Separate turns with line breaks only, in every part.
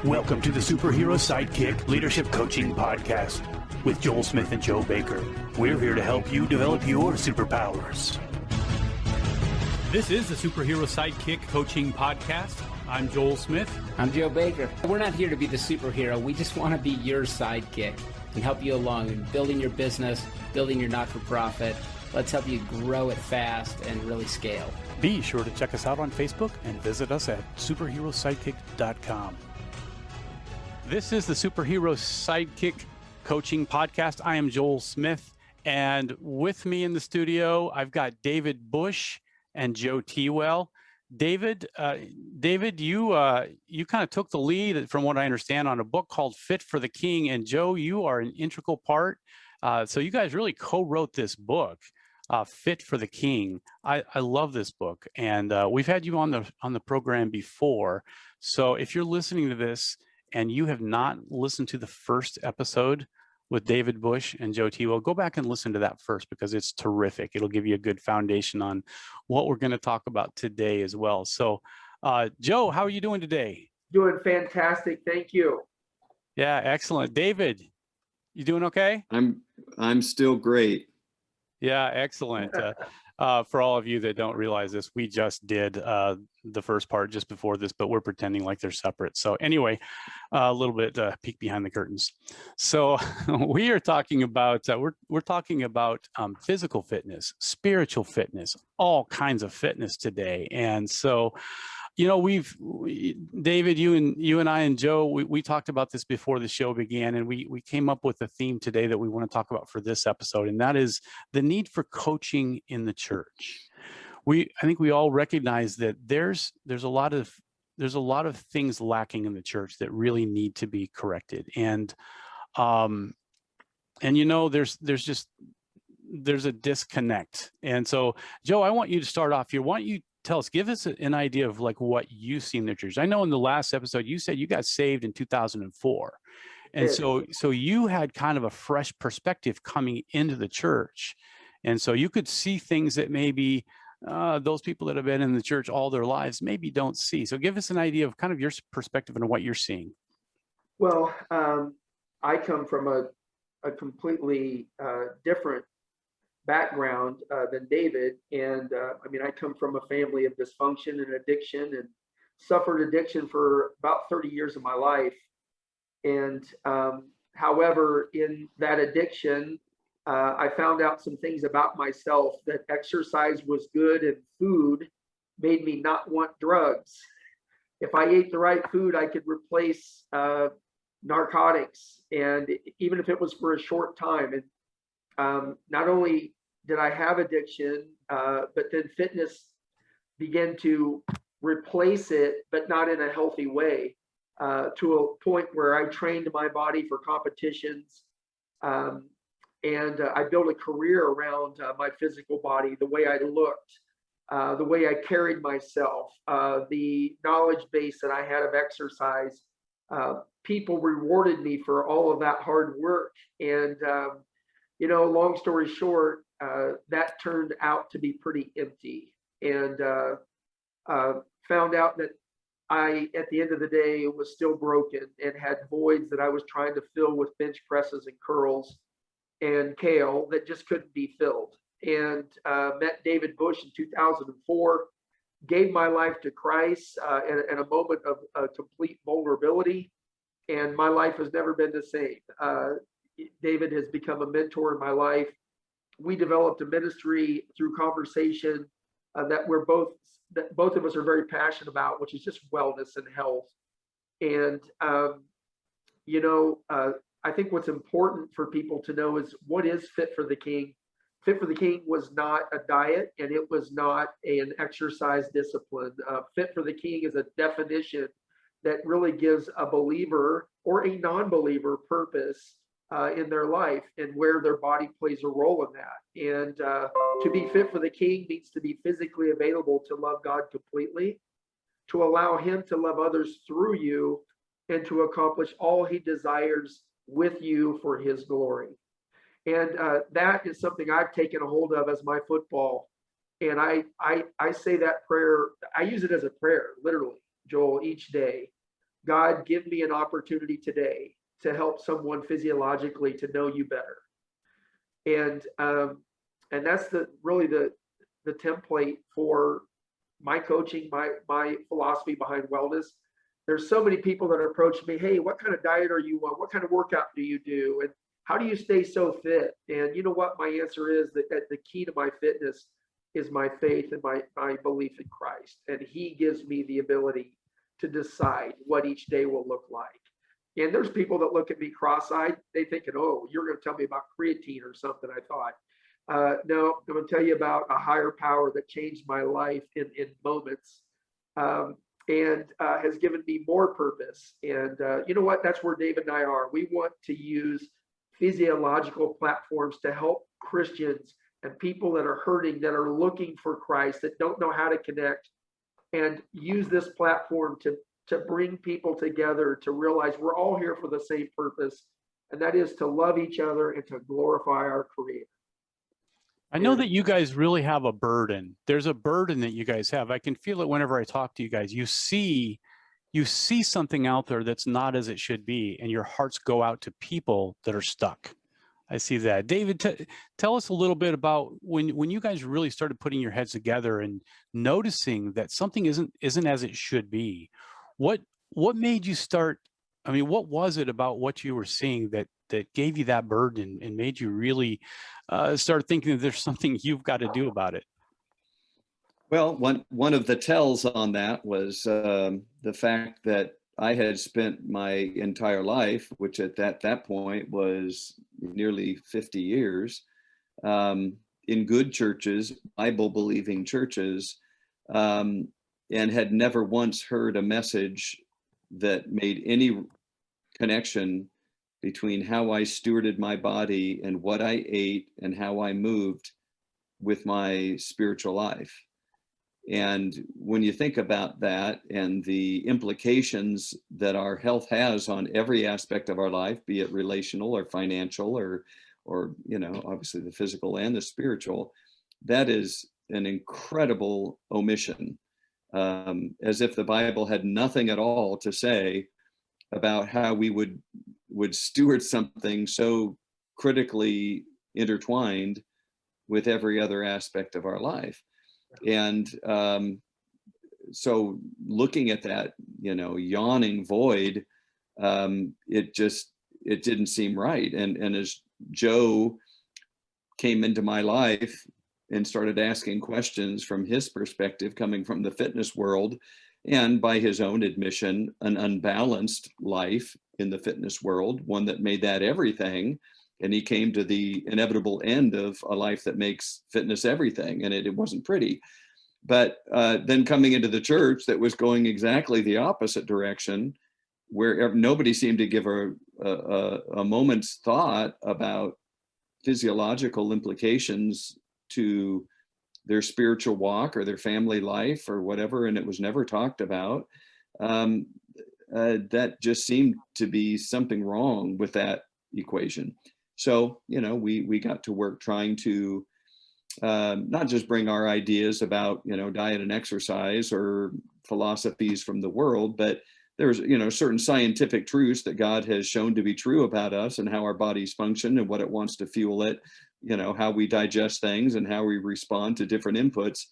Welcome to the Superhero Sidekick Leadership Coaching Podcast with Joel Smith and Joe Baker. We're here to help you develop your superpowers. This is the Superhero Sidekick Coaching Podcast. I'm Joel Smith.
I'm Joe Baker. We're not here to be the superhero. We just want to be your sidekick and help you along in building your business, building your not-for-profit. Let's help you grow it fast and really scale.
Be sure to check us out on Facebook and visit us at superherosidekick.com. This is the Superhero Sidekick Coaching Podcast. I am Joel Smith, and with me in the studio, I've got David Bush and Joe Tewell. David, you kind of took the lead, from what I understand, on a book called Fit for the King, and Joe, you are an integral part. So you guys really co-wrote this book, Fit for the King. I love this book, and we've had you on the program before. So if you're listening to this and you have not listened to the first episode with David Bush and Joe Tewell, go back and listen to that first because it's terrific. It'll give you a good foundation on what we're going to talk about today as well. So, Joe, how are you doing today?
Doing fantastic. Thank you.
Yeah, excellent. David, you doing okay?
I'm still great.
Yeah, excellent. For all of you that don't realize this, we just did the first part just before this, but we're pretending like they're separate. So anyway, a little bit peek behind the curtains. So we are talking about we're talking about physical fitness, spiritual fitness, all kinds of fitness today. And so, you know, David, you and I and Joe, we talked about this before the show began, and we came up with a theme today that we want to talk about for this episode, and that is the need for coaching in the church. I think we all recognize that there's a lot of things lacking in the church that really need to be corrected, and you know, there's a disconnect. And so, Joe, I want you to start off here. Why don't you give us an idea of like what you see in the church? I know in the last episode you said you got saved in 2004, and so you had kind of a fresh perspective coming into the church, and so you could see things that maybe those people that have been in the church all their lives maybe don't see. So give us an idea of kind of your perspective and what you're seeing.
Well, I come from a completely different background than David, and I come from a family of dysfunction and addiction, and suffered addiction for about 30 years of my life. And however, in that addiction, I found out some things about myself, that exercise was good and food made me not want drugs. If I ate the right food, I could replace narcotics, and even if it was for a short time. And not only did I have addiction, but then fitness began to replace it, but not in a healthy way, to a point where I trained my body for competitions. And I built a career around my physical body, the way I looked, the way I carried myself, the knowledge base that I had of exercise. People rewarded me for all of that hard work. And, you know, long story short, that turned out to be pretty empty, and found out that I, at the end of the day, was still broken and had voids that I was trying to fill with bench presses and curls and kale that just couldn't be filled. And met David Bush in 2004, gave my life to Christ in a moment of complete vulnerability, and my life has never been the same. David has become a mentor in my life. We developed a ministry through conversation that both of us are very passionate about, which is just wellness and health. And you know, I think what's important for people to know is what is Fit for the King. Fit for the King was not a diet, and it was not an exercise discipline. Fit for the King is a definition that really gives a believer or a non-believer purpose in their life, and where their body plays a role in that. And to be fit for the King means to be physically available to love God completely, to allow Him to love others through you, and to accomplish all He desires with you for His glory. And that is something I've taken a hold of as my football. And I say that prayer, I use it as a prayer, literally, Joel, each day. God, give me an opportunity today to help someone physiologically to know you better. And that's really the template for my coaching, my philosophy behind wellness. There's so many people that approach me, hey, what kind of diet are you on? What kind of workout do you do? And how do you stay so fit? And you know what? My answer is that the key to my fitness is my faith and my belief in Christ. And he gives me the ability to decide what each day will look like. And there's people that look at me cross-eyed. They thinking, oh, you're going to tell me about creatine or something, I thought. No, I'm going to tell you about a higher power that changed my life in moments, and has given me more purpose. And you know what? That's where David and I are. We want to use physiological platforms to help Christians and people that are hurting, that are looking for Christ, that don't know how to connect, and use this platform to bring people together to realize we're all here for the same purpose, and that is to love each other and to glorify our Creator.
I know that you guys really have a burden. There's a burden that you guys have. I can feel it whenever I talk to you guys. You see something out there that's not as it should be, and your hearts go out to people that are stuck. I see that. David, tell us a little bit about when you guys really started putting your heads together and noticing that something isn't as it should be. What made you start? I mean, what was it about what you were seeing that gave you that burden and made you really start thinking that there's something you've got to do about it?
Well, one of the tells on that was the fact that I had spent my entire life, which at that point was nearly 50 years, in good churches, Bible-believing churches, and had never once heard a message that made any connection between how I stewarded my body and what I ate and how I moved with my spiritual life. And when you think about that and the implications that our health has on every aspect of our life, be it relational or financial or you know, obviously the physical and the spiritual, that is an incredible omission. As if the Bible had nothing at all to say about how we would steward something so critically intertwined with every other aspect of our life. And so looking at that, you know, yawning void, it didn't seem right. And as Joe came into my life and started asking questions from his perspective, coming from the fitness world, and by his own admission, an unbalanced life in the fitness world, one that made that everything. And he came to the inevitable end of a life that makes fitness everything. And it wasn't pretty. But then coming into the church that was going exactly the opposite direction, where nobody seemed to give a moment's thought about physiological implications to their spiritual walk or their family life or whatever, and it was never talked about. That just seemed to be something wrong with that equation. So, you know, we got to work trying to not just bring our ideas about, you know, diet and exercise or philosophies from the world, but there's, you know, certain scientific truths that God has shown to be true about us and how our bodies function and what it wants to fuel it, you know, how we digest things and how we respond to different inputs.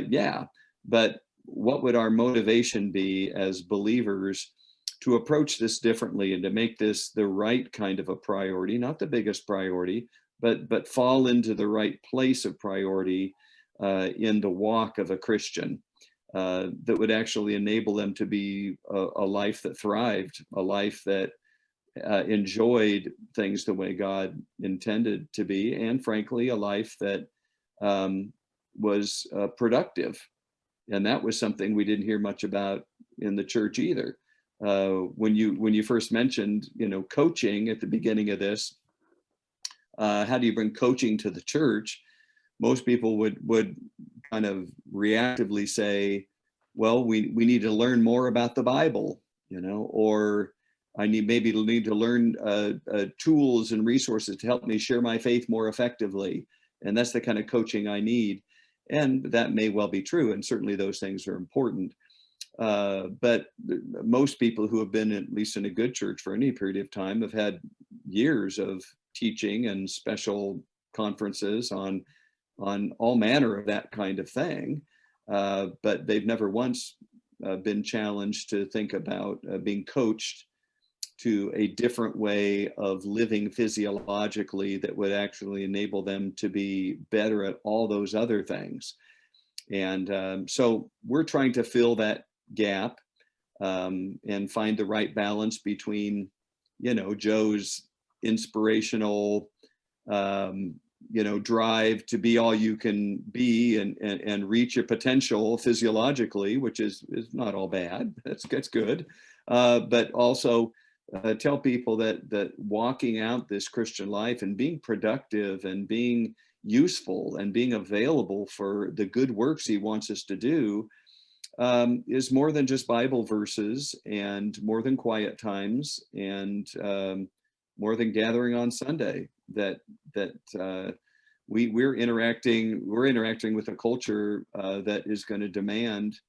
Yeah, but what would our motivation be as believers to approach this differently and to make this the right kind of a priority, not the biggest priority, but fall into the right place of priority in the walk of a Christian, that would actually enable them to be a life that thrived, a life that enjoyed things the way God intended to be, and frankly, a life that was productive. And that was something we didn't hear much about in the church either. When you first mentioned, you know, coaching at the beginning of this, how do you bring coaching to the church? Most people would kind of reactively say, well, we need to learn more about the Bible, you know, or I need to learn tools and resources to help me share my faith more effectively. And that's the kind of coaching I need. And that may well be true. And certainly those things are important. But most people who have been at least in a good church for any period of time have had years of teaching and special conferences on all manner of that kind of thing. But they've never once been challenged to think about being coached to a different way of living physiologically that would actually enable them to be better at all those other things. And so we're trying to fill that gap and find the right balance between, Joe's inspirational, drive to be all you can be and reach your potential physiologically, which is not all bad. That's good. But also tell people that walking out this Christian life and being productive and being useful and being available for the good works he wants us to do is more than just Bible verses and more than quiet times and more than gathering on Sunday. We're interacting with a culture that is going to demand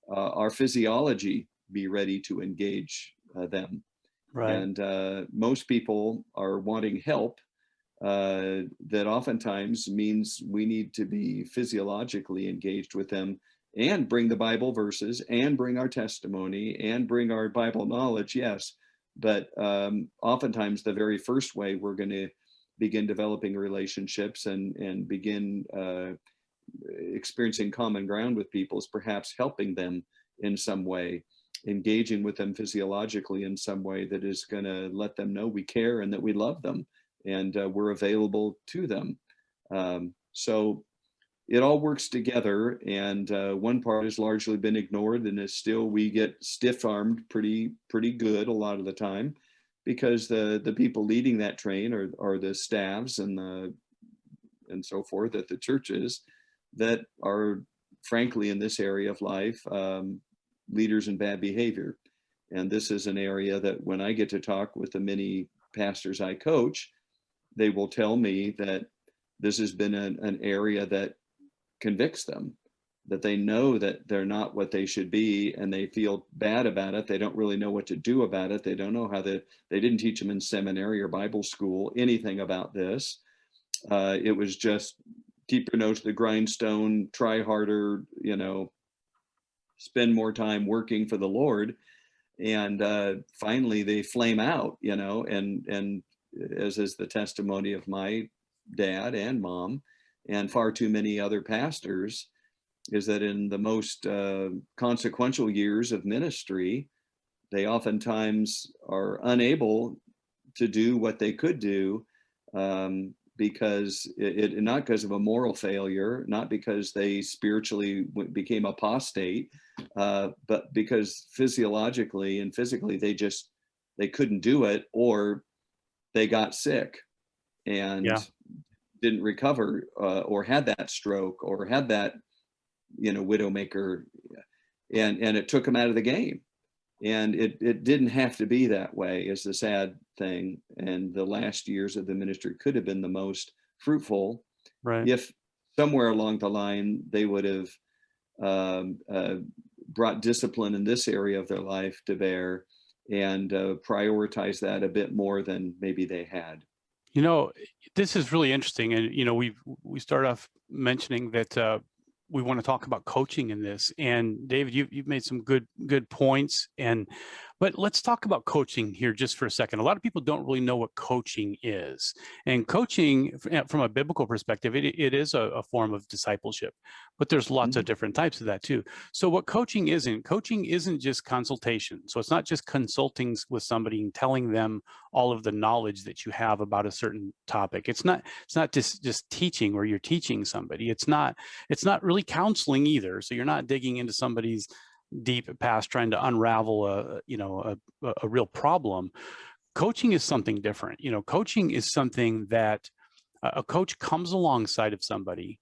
our physiology be ready to engage them.
Right.
And most people are wanting help that oftentimes means we need to be physiologically engaged with them and bring the Bible verses and bring our testimony and bring our Bible knowledge, yes. But oftentimes the very first way we're going to begin developing relationships and begin experiencing common ground with people is perhaps helping them in some way, engaging with them physiologically in some way that is going to let them know we care and that we love them and we're available to them. So it all works together, and one part has largely been ignored, and is still we get stiff-armed pretty good a lot of the time, because the people leading that train are the staffs and so forth at the churches that are frankly in this area of life leaders in bad behavior. And this is an area that when I get to talk with the many pastors I coach, they will tell me that this has been an area that convicts them, that they know that they're not what they should be and they feel bad about it. They don't really know what to do about it. They don't know how they didn't teach them in seminary or Bible school anything about this. It was just keep your nose to the grindstone, try harder, spend more time working for the Lord. And finally they flame out, and as is the testimony of my dad and mom and far too many other pastors, is that in the most consequential years of ministry, they oftentimes are unable to do what they could do because not because of a moral failure, not because they spiritually became apostate, but because physiologically and physically they couldn't do it, or they got sick and didn't recover, or had that stroke or had that widowmaker, and it took them out of the game. And it didn't have to be that way, is the sad thing. And the last years of the ministry could have been the most fruitful,
right,
if somewhere along the line they would have brought discipline in this area of their life to bear and prioritize that a bit more than maybe they had.
This is really interesting. And, we start off mentioning that we want to talk about coaching in this. And David, you've made some good points. But let's talk about coaching here just for a second. A lot of people don't really know what coaching is. And coaching, from a biblical perspective, it is a form of discipleship. But there's lots of different types of that too. So what coaching isn't just consultation. So it's not just consulting with somebody and telling them all of the knowledge that you have about a certain topic. It's not just teaching where you're teaching somebody. It's not really counseling either. So you're not digging into somebody's deep past trying to unravel a real problem. Coaching is something different. Coaching is something that a coach comes alongside of somebody.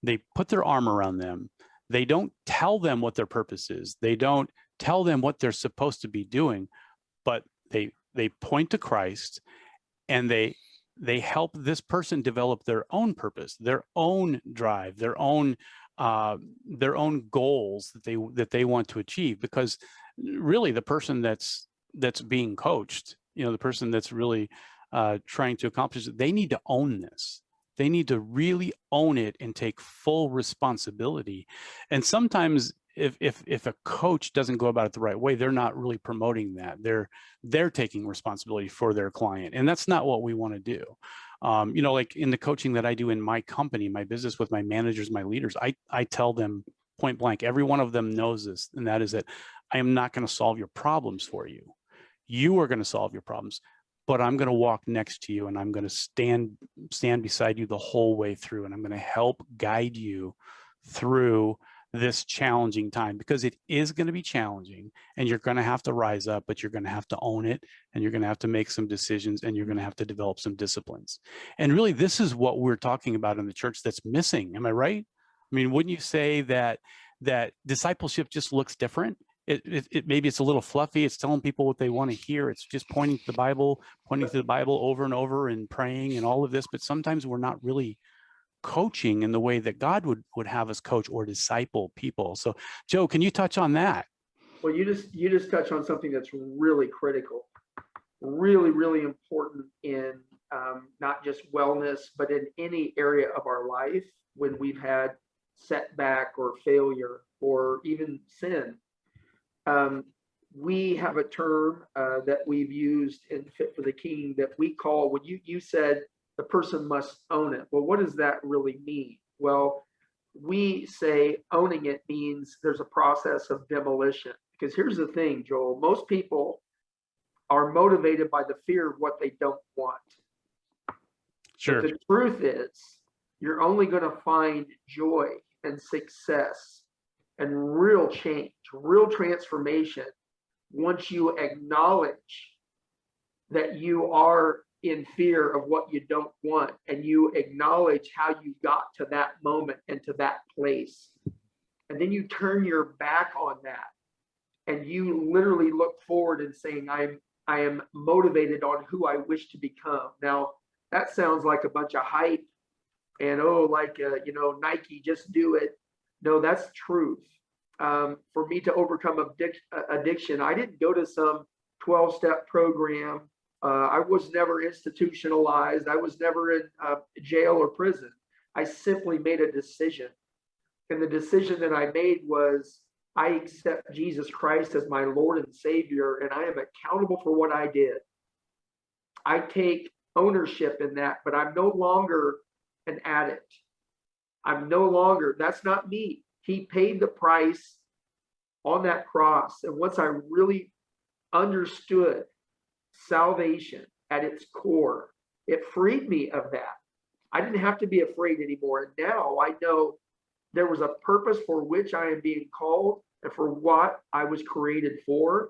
They put their arm around them. They don't tell them what their purpose is. They don't tell them what they're supposed to be doing, but they point to Christ, and they help this person develop their own purpose, their own drive, their own their own goals that they want to achieve, because really the person that's being coached, the person that's really trying to accomplish it, they need to own this. They need to really own it and take full responsibility. And sometimes if a coach doesn't go about it the right way, they're not really promoting that. They're taking responsibility for their client, and that's not what we want to do. Like in the coaching that I do in my company, my business, with my managers, my leaders, I tell them point blank, every one of them knows this, and that is that I am not going to solve your problems for you. You are going to solve your problems, but I'm going to walk next to you, and I'm going to stand beside you the whole way through, and I'm going to help guide you through this challenging time, because it is going to be challenging, and you're going to have to rise up, but you're going to have to own it, and you're going to have to make some decisions, and you're going to have to develop some disciplines. And really, this is what we're talking about in the church that's missing. Am I right? I mean, wouldn't you say that discipleship just looks different? It maybe it's a little fluffy. It's telling people what they want to hear. It's just pointing to the Bible over and over and praying and all of this. But sometimes we're not really coaching in the way that God would have us coach or disciple people. So, Joe, can you touch on that?
Well, you just touched on something that's really critical, really, really important in not just wellness, but in any area of our life when we've had setback or failure or even sin. We have a term that we've used in Fit for the King that we call, when you said the person must own it. Well, what does that really mean? Well, we say owning it means there's a process of demolition. Because here's the thing, Joel, most people are motivated by the fear of what they don't want.
Sure.
But the truth is, you're only going to find joy and success and real change, real transformation, once you acknowledge that you are in fear of what you don't want, and you acknowledge how you got to that moment and to that place. And then you turn your back on that, and you literally look forward and saying, I am motivated on who I wish to become. Now, that sounds like a bunch of hype and, Nike, just do it. No, that's truth. For me to overcome addiction, I didn't go to some 12-step program. I was never institutionalized. I was never in jail or prison. I simply made a decision. And the decision that I made was, I accept Jesus Christ as my Lord and Savior, and I am accountable for what I did. I take ownership in that, but I'm no longer an addict. That's not me. He paid the price on that cross. And once I really understood salvation at its core, it freed me of that. I didn't have to be afraid anymore. And now I know there was a purpose for which I am being called and for what I was created for.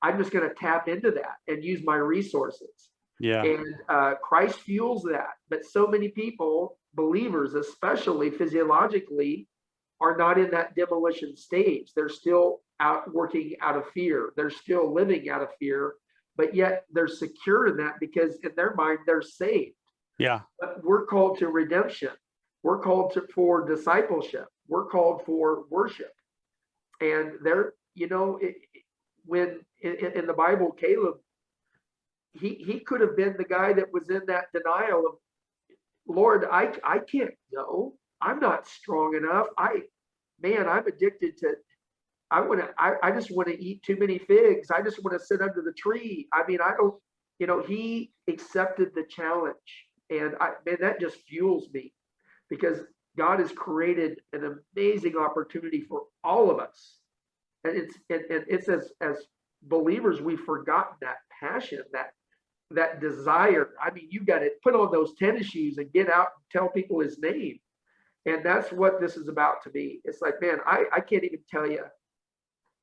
I'm just going to tap into that and use my resources.
Yeah.
And Christ fuels that. But so many people, believers, especially physiologically, are not in that demolition stage. They're still out working out of fear. They're still living out of fear, but yet they're secure in that because in their mind, they're saved.
Yeah.
But we're called to redemption. We're called for discipleship. We're called for worship. And there, when in the Bible, Caleb, he could have been the guy that was in that denial of, Lord, I can't know. I'm not strong enough. I'm addicted to, I just want to eat too many figs. I just want to sit under the tree. I mean, I don't, he accepted the challenge. And that just fuels me, because God has created an amazing opportunity for all of us. And it's as believers, we've forgotten that passion, that desire. I mean, you got to put on those tennis shoes and get out and tell people his name. And that's what this is about to me. It's like, man, I can't even tell you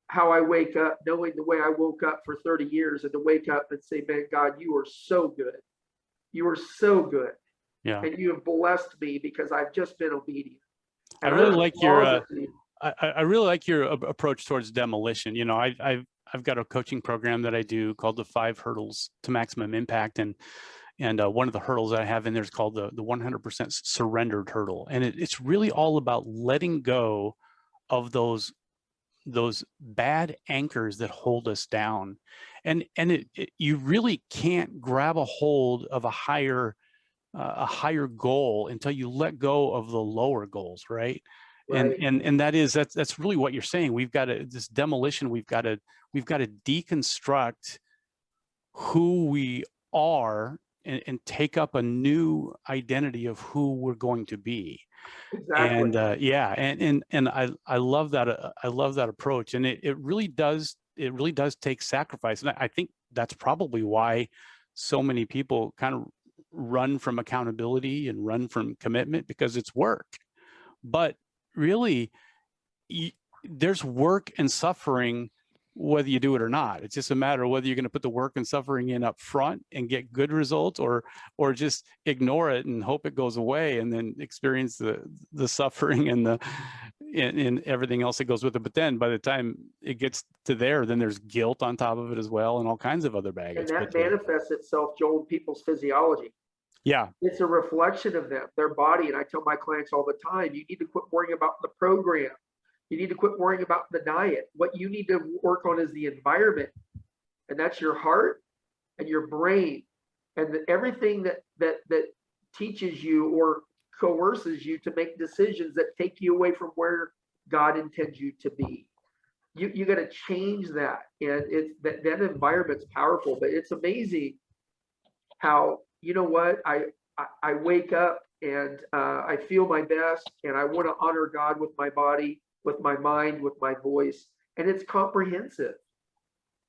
how I wake up knowing the way I woke up for 30 years, and to wake up and say, man, God, you are so good. You are so good.
Yeah.
And you have blessed me because I've just been obedient. And
I really like your approach towards demolition. I've got a coaching program that I do called the 5 Hurdles to Maximum Impact. And And one of the hurdles that I have in there is called the 100% surrendered hurdle. And it's really all about letting go of those bad anchors that hold us down. And you really can't grab a hold of a higher goal until you let go of the lower goals, right?
Right.
And that's really what you're saying. We've got to, this demolition, we've got to deconstruct who we are and take up a new identity of who we're going to be.
Exactly.
And yeah, and I love that. I love that approach. And it really does take sacrifice. And I think that's probably why so many people kind of run from accountability and run from commitment, because it's work. But really, there's work and suffering whether you do it or not. It's just a matter of whether you're going to put the work and suffering in up front and get good results, or just ignore it and hope it goes away and then experience the suffering and everything else that goes with it. But then by the time it gets to there, then there's guilt on top of it as well, and all kinds of other baggage.
And that manifests itself, Joel, in people's physiology.
Yeah.
It's a reflection of them, their body. And I tell my clients all the time, you need to quit worrying about the program. You need to quit worrying about the diet. What you need to work on is the environment. And that's your heart and your brain. And everything that teaches you or coerces you to make decisions that take you away from where God intends you to be. You got to change that. And it's that environment's powerful. But it's amazing how, you know what, I wake up and I feel my best, and I want to honor God with my body, with my mind, with my voice, and it's comprehensive.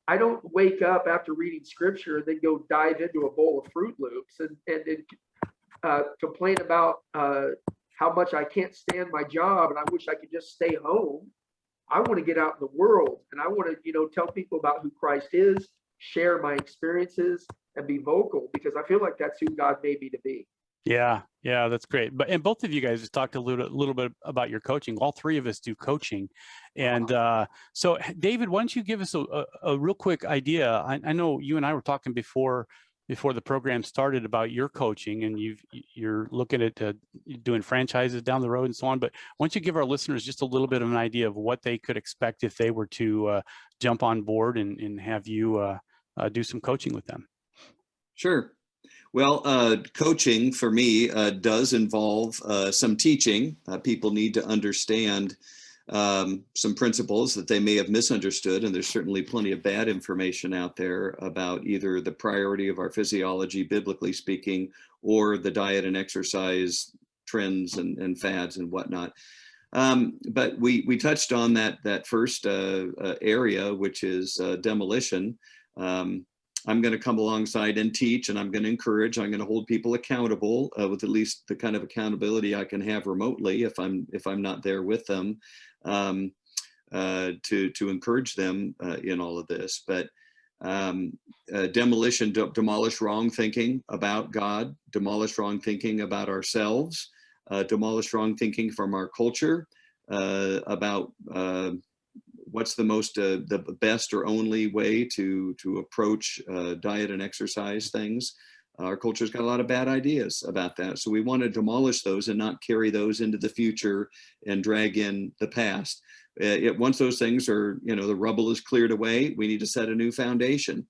I don't wake up after reading scripture and then go dive into a bowl of Fruit Loops and complain about how much I can't stand my job and I wish I could just stay home. I want to get out in the world, and I want to, tell people about who Christ is, share my experiences, and be vocal, because I feel like that's who God made me to be.
Yeah, that's great. And both of you guys just talked a little bit about your coaching. All three of us do coaching, and so David, why don't you give us a real quick idea? I know you and I were talking before the program started about your coaching, and you're looking at doing franchises down the road and so on. But why don't you give our listeners just a little bit of an idea of what they could expect if they were to jump on board and have you do some coaching with them?
Sure. Well, coaching for me does involve some teaching. People need to understand some principles that they may have misunderstood, and there's certainly plenty of bad information out there about either the priority of our physiology, biblically speaking, or the diet and exercise trends and fads and whatnot. But we touched on that first area, which is demolition. I'm going to come alongside and teach, and I'm going to encourage. I'm going to hold people accountable with at least the kind of accountability I can have remotely if I'm not there with them, to encourage them in all of this. But demolition, demolish wrong thinking about God, demolish wrong thinking about ourselves, demolish wrong thinking from our culture about what's the best or only way to approach diet and exercise things. Our culture's got a lot of bad ideas about that. So we want to demolish those and not carry those into the future and drag in the past. Once those things are, the rubble is cleared away, we need to set a new foundation.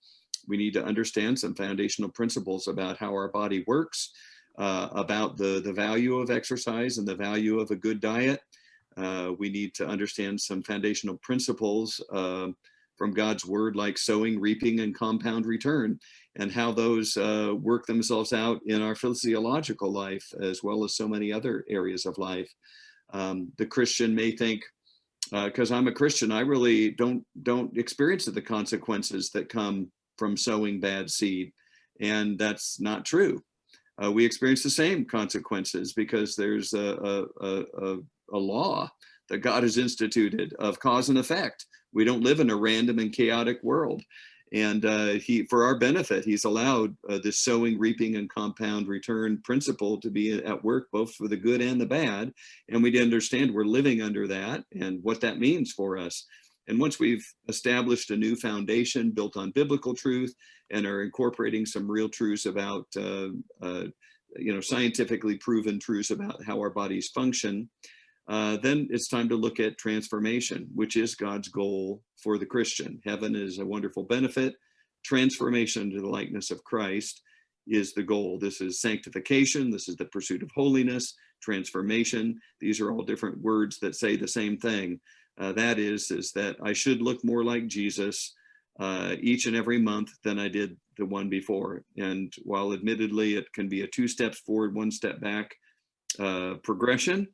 We need to understand some foundational principles about how our body works, about the value of exercise and the value of a good diet. We need to understand some foundational principles from God's word, like sowing, reaping, and compound return, and how those work themselves out in our physiological life, as well as so many other areas of life. The Christian may think, because I'm a Christian, I really don't experience the consequences that come from sowing bad seed. And that's not true. We experience the same consequences because there's a law that God has instituted of cause and effect. We don't live in a random and chaotic world. And for our benefit, he's allowed this sowing, reaping, and compound return principle to be at work, both for the good and the bad. And we understand we're living under that and what that means for us. And once we've established a new foundation built on biblical truth and are incorporating some real truths about, scientifically proven truths about how our bodies function, then it's time to look at transformation, which is God's goal for the Christian. Heaven is a wonderful benefit. Transformation to the likeness of Christ is the goal. This is sanctification. This is the pursuit of holiness, transformation. These are all different words that say the same thing. That is that I should look more like Jesus each and every month than I did the one before. And while admittedly it can be a 2 steps forward, 1 step back progression,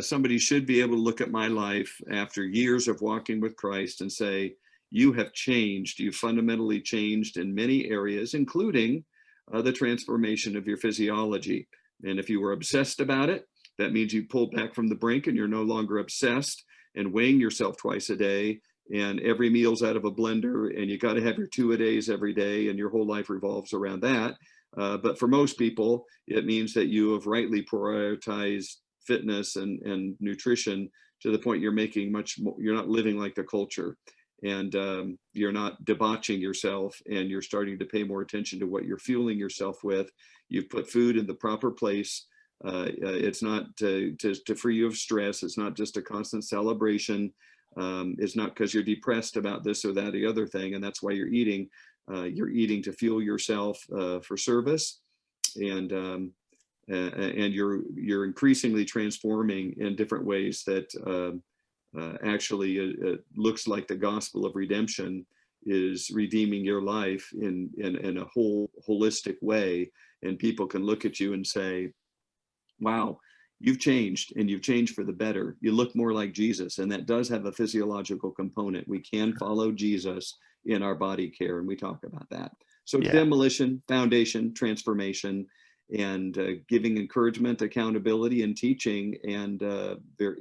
somebody should be able to look at my life after years of walking with Christ and say, you have changed. You fundamentally changed in many areas, including the transformation of your physiology. And if you were obsessed about it, that means you pulled back from the brink and you're no longer obsessed and weighing yourself twice a day, and every meal's out of a blender, and you got to have your 2-a-days every day, and your whole life revolves around that. But for most people, it means that you have rightly prioritized fitness and nutrition to the point you're making much more, you're not living like the culture, and you're not debauching yourself, and you're starting to pay more attention to what you're fueling yourself with. You've put food in the proper place. It's not to free you of stress. It's not just a constant celebration. It's not because you're depressed about this or that or the other thing, and that's why you're eating. You're eating to fuel yourself for service, and you're increasingly transforming in different ways that actually it looks like the gospel of redemption is redeeming your life in a holistic way, and people can look at you and say, wow, you've changed, and you've changed for the better. You look more like Jesus, and that does have a physiological component. We can follow Jesus in our body care, and we talk about that. So demolition, foundation, transformation, and giving encouragement, accountability, and teaching, and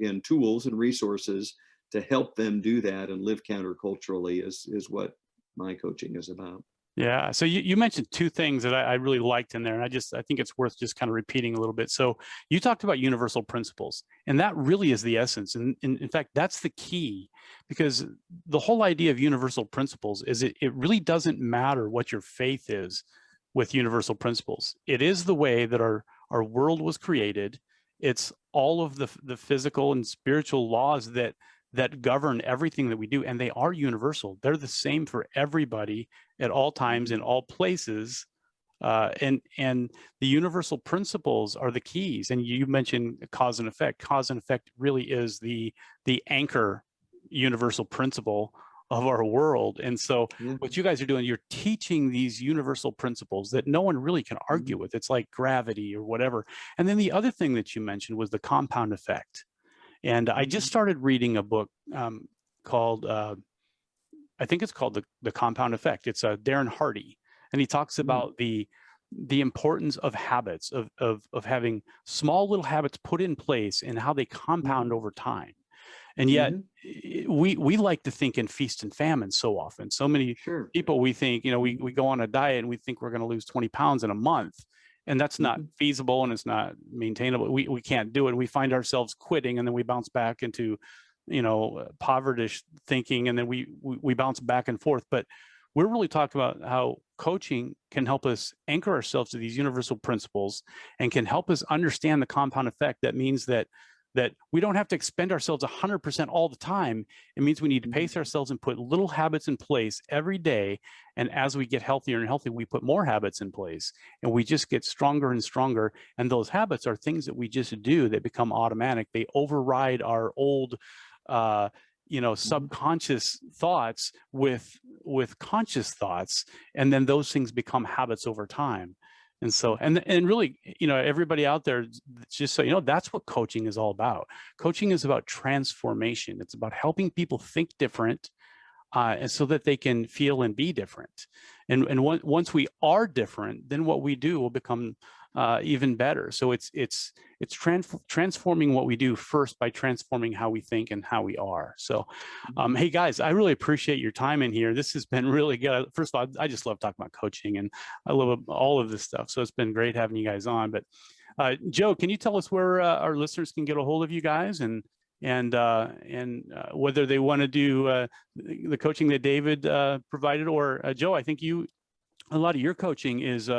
in tools and resources to help them do that and live counterculturally is what my coaching is about.
Yeah. So you mentioned 2 things that I really liked in there. And I think it's worth just kind of repeating a little bit. So you talked about universal principles, and that really is the essence. And in fact, that's the key, because the whole idea of universal principles is it really doesn't matter what your faith is with universal principles. It is the way that our world was created. It's all of the physical and spiritual laws that govern everything that we do, and they are universal. They're the same for everybody at all times in all places, and the universal principles are the keys. And you mentioned cause and effect. Cause and effect really is the anchor universal principle of our world. And so what you guys are doing, you're teaching these universal principles that no one really can argue with. It's like gravity or whatever. And then the other thing that you mentioned was the compound effect. And I just started reading a book called, I think it's called The Compound Effect. It's Darren Hardy, and he talks about the importance of habits, of having small little habits put in place and how they compound over time. And yet we like to think in feast and famine so often. So many people, we think, we go on a diet and we think we're going to lose 20 pounds in a month. And that's not feasible, and it's not maintainable. We can't do it. We find ourselves quitting, and then we bounce back into, povertish thinking, and then we bounce back and forth. But we're really talking about how coaching can help us anchor ourselves to these universal principles and can help us understand the compound effect. That means that we don't have to expend ourselves 100% all the time. It means we need to pace ourselves and put little habits in place every day. And as we get healthier and healthier, we put more habits in place, and we just get stronger and stronger. And those habits are things that we just do that become automatic. They override our old, subconscious thoughts with conscious thoughts. And then those things become habits over time. And so, and really, everybody out there, just so you know, that's what coaching is all about. Coaching is about transformation. It's about helping people think different, and so that they can feel and be different. And once we are different, then what we do will become even better. So it's transforming what we do first by transforming how we think and how we are. So, hey guys, I really appreciate your time in here. This has been really good. First of all, I just love talking about coaching, and I love all of this stuff. So it's been great having you guys on. But Joe, can you tell us where our listeners can get a hold of you guys? And and whether they want to do the coaching that David provided, or Joe, I think a lot of your coaching is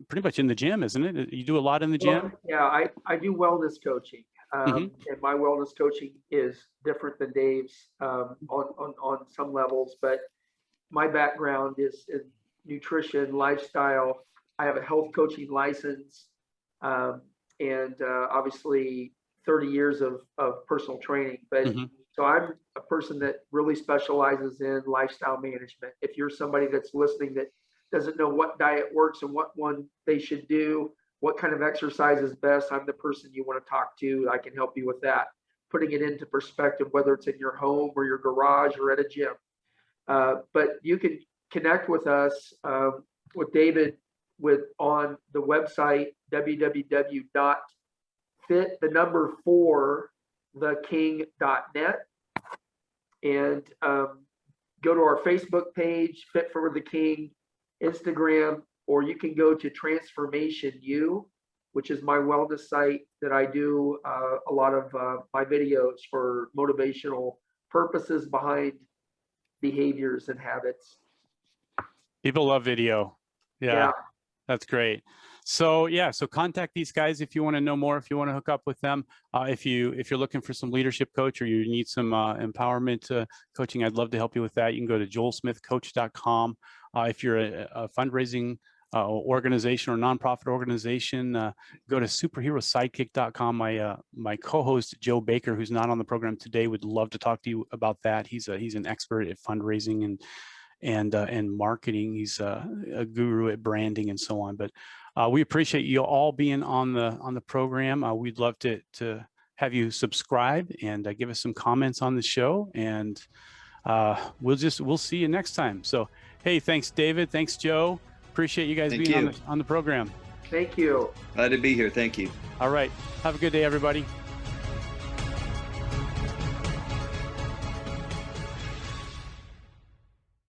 pretty much in the gym, isn't it? You do a lot in the gym?
Well, yeah, I do wellness coaching. And my wellness coaching is different than Dave's on some levels, but my background is in nutrition, lifestyle. I have a health coaching license, and obviously 30 years of personal training. But so I'm a person that really specializes in lifestyle management. If you're somebody that's listening that doesn't know what diet works and what one they should do, what kind of exercise is best, I'm the person you want to talk to. I can help you with that, putting it into perspective, whether it's in your home or your garage or at a gym. But you can connect with us, with David, on the website www.fit4theking.net, and go to our Facebook page, Fit for the King, Instagram, or you can go to Transformation U, which is my wellness site that I do a lot of my videos for motivational purposes behind behaviors and habits.
People love video. Yeah. That's great. So so contact these guys if you want to know more, if you want to hook up with them. If you're looking for some leadership coach, or you need some empowerment coaching, I'd love to help you with that. You can go to joelsmithcoach.com. If you're a fundraising organization or nonprofit organization, go to superherosidekick.com. My co-host Joe Baker, who's not on the program today, would love to talk to you about that. He's an expert at fundraising and marketing. He's a guru at branding and so on. But we appreciate you all being on the program. We'd love to have you subscribe and give us some comments on the show, and we'll see you next time. So hey, thanks David, thanks Joe. Appreciate you guys being on the program.
Thank you.
Glad to be here. Thank you.
All right. Have a good day, everybody.